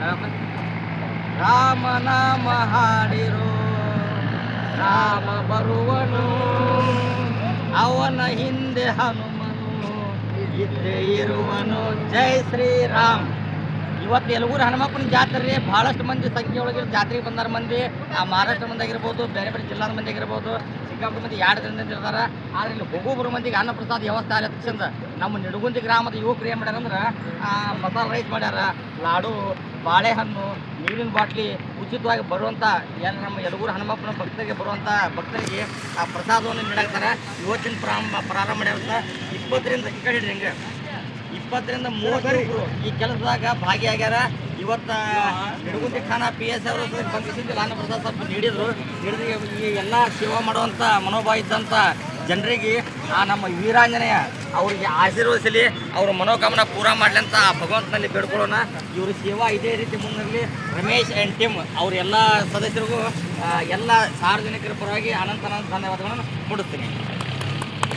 ರಾಮ ನಾಮ ಹಾಡಿರೋ ರಾಮ ಬರುವನು ಅವನ ಹಿಂದೆ ಹನುಮನು ಇದ್ದೇ ಇರುವನು. ಜೈ ಶ್ರೀರಾಮ್. ಇವತ್ತು ಯಲಗೂರು ಹನುಮಪ್ಪನ ಜಾತ್ರೆ ಭಾಳಷ್ಟು ಮಂದಿ ಸಂಖ್ಯೆ ಒಳಗೆ ಜಾತ್ರೆಗೆ ಬಂದಾರ ಮಂದಿ. ಆ ಮಹಾರಾಷ್ಟ್ರ ಮಂದಿ ಆಗಿರ್ಬೋದು, ಬೇರೆ ಬೇರೆ ಜಿಲ್ಲಾದ ಮಂದಿ ಆಗಿರ್ಬೋದು, ಸಿಕ್ಕಾಪಟ್ಟೆ ಮಂದಿ 2 ದಿನದಿಂದ ಇರ್ತಾರೆ. ಆದರೆ ಇಲ್ಲಿ ಹೋಗೋಬ್ರು ಮಂದಿಗೆ ಅನ್ನಪ್ರಸಾದ ವ್ಯವಸ್ಥೆ ಆಗಲಿ ತಕ್ಷಣ ನಮ್ಮ ನಿಡಗುಂದಿ ಗ್ರಾಮದ ಯುವಕರು ಏನು ಮಾಡ್ಯಾರ ಅಂದ್ರೆ ಮಸಾಲೆ ರೈಸ್ ಮಾಡ್ಯಾರ, ಲಾಡು, ಬಾಳೆಹಣ್ಣು, ನೀರಿನ ಬಾಟ್ಲಿ ಉಚಿತವಾಗಿ ಬರುವಂಥ ನಮ್ಮ ಯಲಗೂರು ಹನುಮಪ್ಪನ ಭಕ್ತರಿಗೆ ಬರುವಂಥ ಭಕ್ತರಿಗೆ ಆ ಪ್ರಸಾದವನ್ನು ನೀಡಾಕ್ತಾರೆ. ಇವತ್ತಿನ ಪ್ರಾರಂಭ ಮಾಡ್ಯಾರ 20ರಿಂದ ಈ ಕಡೆ ಹಿಂಗೆ 20ರಿಂದ 30 ಈ ಕೆಲಸದಾಗ ಭಾಗಿಯಾಗ್ಯಾರ. ಇವತ್ತು ನಿಡಗುಂದಿ ಖಾನಾ PS ಅವರು ಬಂಧಿಸಿದ್ದು ಅನ್ನಪ್ರಸಾದ ಸ್ವಲ್ಪ ನೀಡಿದ್ರು. ಈ ಎಲ್ಲ ಸೇವಾ ಮಾಡುವಂಥ ಮನೋಭಾವ ಇದ್ದಂಥ ಜನರಿಗೆ ಆ ನಮ್ಮ ವೀರಾಂಜನೇಯ ಅವರಿಗೆ ಆಶೀರ್ವದಿಸಲಿ, ಅವ್ರ ಮನೋಕಾಮನ ಪೂರ ಮಾಡಲಿ ಅಂತ ಆ ಭಗವಂತನಲ್ಲಿ ಬೇಡ್ಕೊಳ್ಳೋಣ. ಇವ್ರ ಸೇವಾ ಇದೇ ರೀತಿ ಮುನ್ನಡೆಯಲಿ. ರಮೇಶ್ ಆ್ಯಂಡ್ ಟೀಮ್ ಅವ್ರ ಎಲ್ಲ ಸದಸ್ಯರಿಗೂ ಎಲ್ಲ ಸಾರ್ವಜನಿಕರ ಪರವಾಗಿ ಅನಂತ ಧನ್ಯವಾದಗಳನ್ನು ಮೂಡಿಸ್ತೀನಿ.